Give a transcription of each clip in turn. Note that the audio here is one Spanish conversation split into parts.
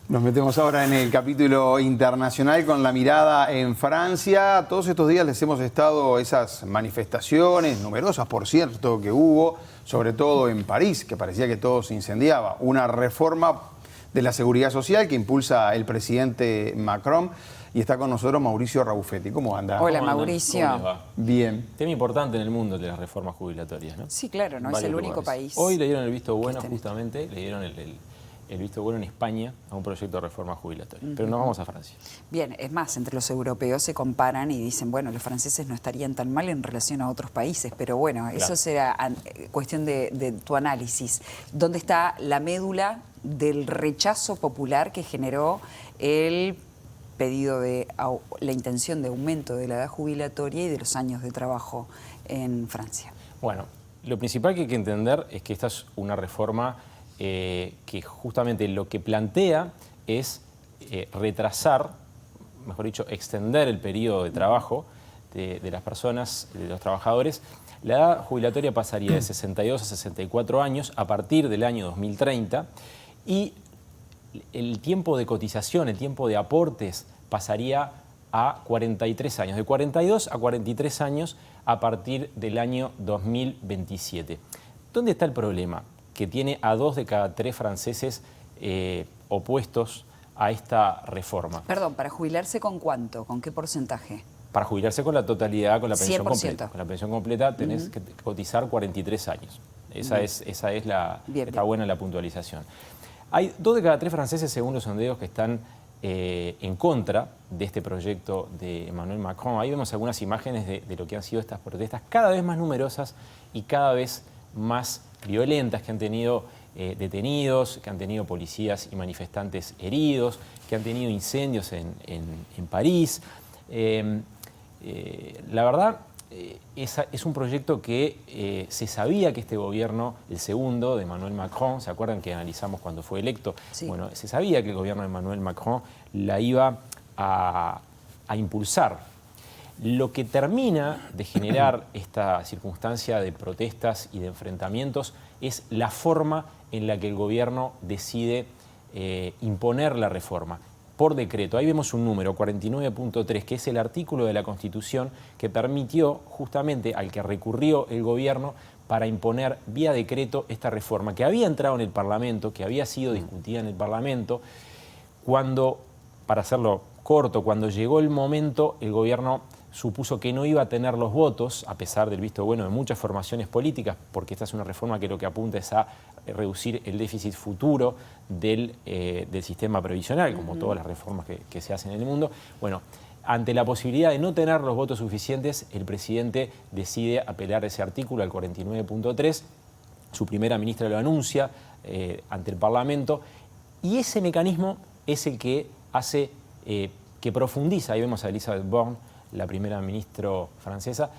Nos metemos ahora en el capítulo internacional con la mirada en Francia. Todos estos días les hemos estado esas manifestaciones, numerosas por cierto, que hubo, sobre todo en París, que parecía que todo se incendiaba. Una reforma de la seguridad social que impulsa el presidente Macron. Y está con nosotros Mauricio Rabuffetti. ¿Cómo anda? Hola, ¿Cómo andan? Mauricio. ¿Cómo les va? Bien. Tema importante en el mundo de las reformas jubilatorias, ¿no? Sí, claro, no es Varios el único lugares. país. Hoy le dieron el visto bueno, que justamente, le dieron el visto bueno en España a un proyecto de reforma jubilatoria. Pero nos vamos a Francia. Bien, es más, entre los europeos se comparan y dicen, bueno, los franceses no estarían tan mal en relación a otros países, pero bueno, eso será cuestión de tu análisis. ¿Dónde está la médula del rechazo popular que generó el pedido de la intención de aumento de la edad jubilatoria y de los años de trabajo en Francia? Bueno, lo principal que hay que entender es que esta es una reforma que justamente lo que plantea es retrasar, mejor dicho, extender el periodo de trabajo de las personas, de los trabajadores. La edad jubilatoria pasaría de 62 a 64 años a partir del año 2030 y el tiempo de cotización, el tiempo de aportes pasaría a 43 años, de 42 a 43 años a partir del año 2027. ¿Dónde está el problema? Que tiene a 2 de cada 3 franceses opuestos a esta reforma. Perdón, ¿para jubilarse con cuánto? ¿Con qué porcentaje? Para jubilarse con la totalidad, con la pensión 100%. completa. Con la pensión completa tenés que cotizar 43 años. Esa es la... Bien, está buena la puntualización. Hay 2 de cada 3 franceses, según los sondeos, que están en contra de este proyecto de Emmanuel Macron. Ahí vemos algunas imágenes de lo que han sido estas protestas, cada vez más numerosas y cada vez más violentas, que han tenido detenidos, que han tenido policías y manifestantes heridos, que han tenido incendios en París. La verdad, es un proyecto que se sabía que este gobierno, el segundo de Emmanuel Macron, ¿se acuerdan que analizamos cuando fue electo? Sí. Bueno, se sabía que el gobierno de Emmanuel Macron la iba a impulsar. Lo que termina de generar esta circunstancia de protestas y de enfrentamientos es la forma en la que el gobierno decide imponer la reforma. Por decreto, ahí vemos un número, 49.3, que es el artículo de la Constitución que permitió justamente al que recurrió el gobierno para imponer vía decreto esta reforma, que había entrado en el Parlamento, que había sido discutida en el Parlamento. Cuando, para hacerlo corto, cuando llegó el momento, el gobierno supuso que no iba a tener los votos, a pesar del visto bueno de muchas formaciones políticas, porque esta es una reforma que lo que apunta es a reducir el déficit futuro del sistema previsional, como todas las reformas que se hacen en el mundo. Bueno, ante la posibilidad de no tener los votos suficientes, el presidente decide apelar ese artículo al 49.3, su primera ministra lo anuncia ante el Parlamento, y ese mecanismo es el que hace que profundiza, ahí vemos a Elisabeth Borne, la primera ministra francesa,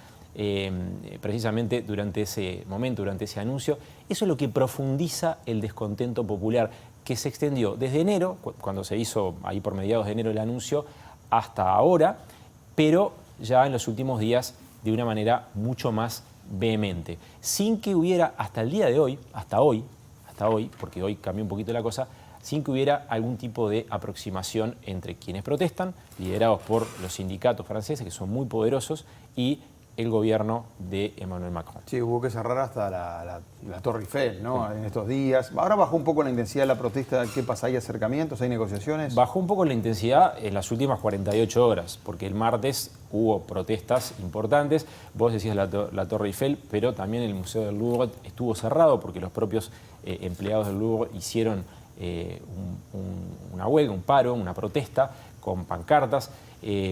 precisamente durante ese momento, durante ese anuncio. Eso es lo que profundiza el descontento popular, que se extendió desde enero, cuando se hizo ahí por mediados de enero el anuncio, hasta ahora, pero ya en los últimos días de una manera mucho más vehemente, sin que hubiera hasta el día de hoy, hasta hoy, porque hoy cambió un poquito la cosa, sin que hubiera algún tipo de aproximación entre quienes protestan, liderados por los sindicatos franceses, que son muy poderosos, y el gobierno de Emmanuel Macron. Sí, hubo que cerrar hasta la Torre Eiffel, ¿no? En estos días. Ahora bajó un poco la intensidad de la protesta. ¿Qué pasa? ¿Hay acercamientos? ¿Hay negociaciones? Bajó un poco la intensidad en las últimas 48 horas, porque el martes hubo protestas importantes. Vos decías la Torre Eiffel, pero también el Museo del Louvre estuvo cerrado porque los propios empleados del Louvre hicieron una huelga, un paro, una protesta con pancartas,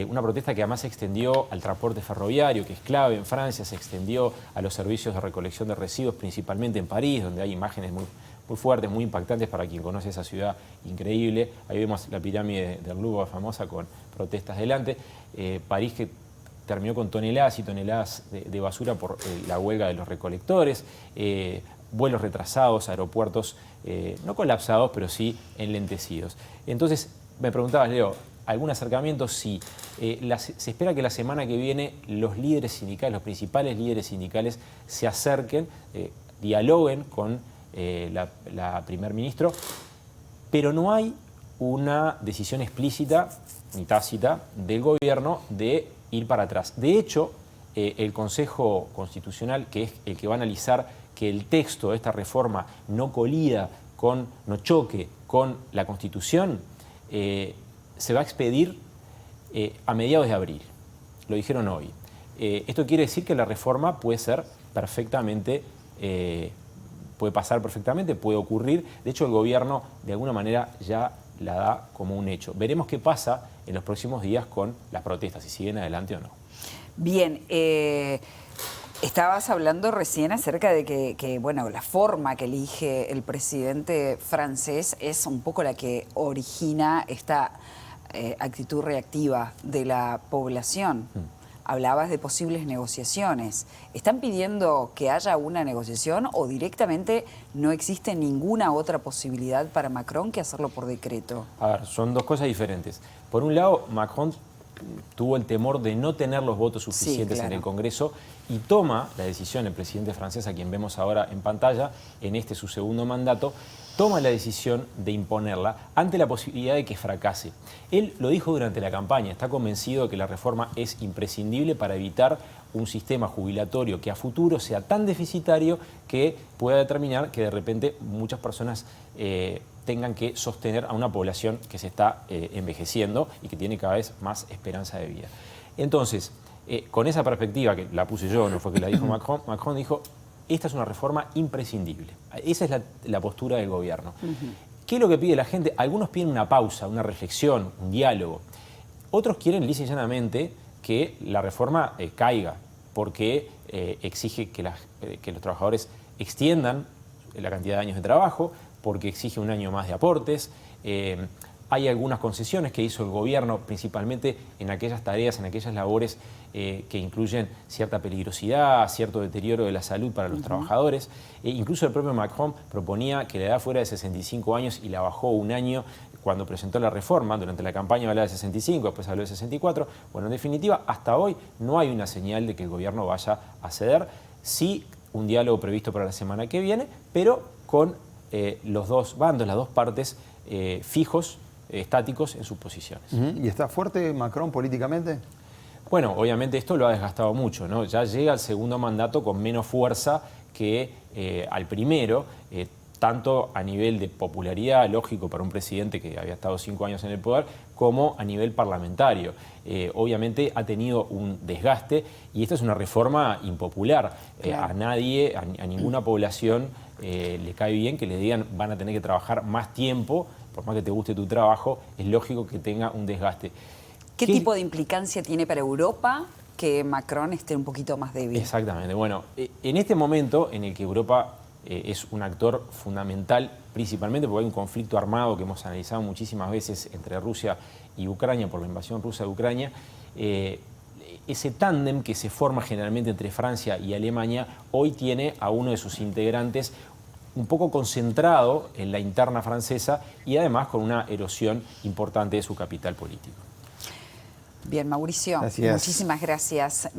una protesta que además se extendió al transporte ferroviario, que es clave en Francia, se extendió a los servicios de recolección de residuos, principalmente en París, donde hay imágenes muy fuertes, muy impactantes para quien conoce esa ciudad increíble. Ahí vemos la pirámide del Louvre famosa con protestas delante. París, que terminó con toneladas y toneladas de basura por la huelga de los recolectores, vuelos retrasados, aeropuertos no colapsados, pero sí enlentecidos. Entonces, me preguntabas, Leo, ¿algún acercamiento? Sí. Se espera que la semana que viene los líderes sindicales, los principales líderes sindicales, se acerquen, dialoguen con la primer ministro, pero no hay una decisión explícita ni tácita del gobierno de ir para atrás. De hecho, el Consejo Constitucional, que es el que va a analizar que el texto de esta reforma no choque con la Constitución, se va a expedir a mediados de abril. Lo dijeron hoy. Esto quiere decir que la reforma puede ser perfectamente, puede pasar perfectamente, puede ocurrir. De hecho, el gobierno de alguna manera ya la da como un hecho. Veremos qué pasa en los próximos días con las protestas, si siguen adelante o no. Bien, estabas hablando recién acerca de que, bueno, la forma que elige el presidente francés es un poco la que origina esta actitud reactiva de la población. Hablabas de posibles negociaciones. ¿Están pidiendo que haya una negociación o directamente no existe ninguna otra posibilidad para Macron que hacerlo por decreto? A ver, son dos cosas diferentes. Por un lado, Macron tuvo el temor de no tener los votos suficientes en el Congreso y toma la decisión, el presidente francés, a quien vemos ahora en pantalla, en su segundo mandato, toma la decisión de imponerla ante la posibilidad de que fracase. Él lo dijo durante la campaña, está convencido de que la reforma es imprescindible para evitar un sistema jubilatorio que a futuro sea tan deficitario que pueda determinar que de repente muchas personas tengan que sostener a una población que se está envejeciendo y que tiene cada vez más esperanza de vida. Entonces, con esa perspectiva, que la puse yo, no fue que la dijo Macron, Macron dijo: esta es una reforma imprescindible. Esa es la postura del gobierno. ¿Qué es lo que pide la gente? Algunos piden una pausa, una reflexión, un diálogo. Otros quieren lisa y llanamente que la reforma caiga, porque exige que los trabajadores extiendan la cantidad de años de trabajo, porque exige un año más de aportes. Hay algunas concesiones que hizo el gobierno, principalmente en aquellas tareas, en aquellas labores que incluyen cierta peligrosidad, cierto deterioro de la salud para los trabajadores. Incluso el propio Macron proponía que la edad fuera de 65 años y la bajó un año cuando presentó la reforma. Durante la campaña hablaba de 65, después habló de 64. Bueno, en definitiva, hasta hoy no hay una señal de que el gobierno vaya a ceder. Sí, un diálogo previsto para la semana que viene, pero con los dos bandos, las dos partes fijos, estáticos en sus posiciones. ¿Y está fuerte Macron políticamente? Bueno, obviamente esto lo ha desgastado mucho, ¿no? Ya llega al segundo mandato con menos fuerza que al primero, tanto a nivel de popularidad, lógico para un presidente que había estado 5 años en el poder, como a nivel parlamentario. Obviamente ha tenido un desgaste y esta es una reforma impopular. Claro. A nadie, a ninguna población le cae bien que le digan van a tener que trabajar más tiempo, por más que te guste tu trabajo, es lógico que tenga un desgaste. ¿Qué tipo de implicancia tiene para Europa que Macron esté un poquito más débil? Exactamente. Bueno, en este momento en el que Europa es un actor fundamental, principalmente porque hay un conflicto armado que hemos analizado muchísimas veces entre Rusia y Ucrania por la invasión rusa de Ucrania, ese tándem que se forma generalmente entre Francia y Alemania hoy tiene a uno de sus integrantes un poco concentrado en la interna francesa y además con una erosión importante de su capital político. Bien, Mauricio, gracias. Muchísimas gracias.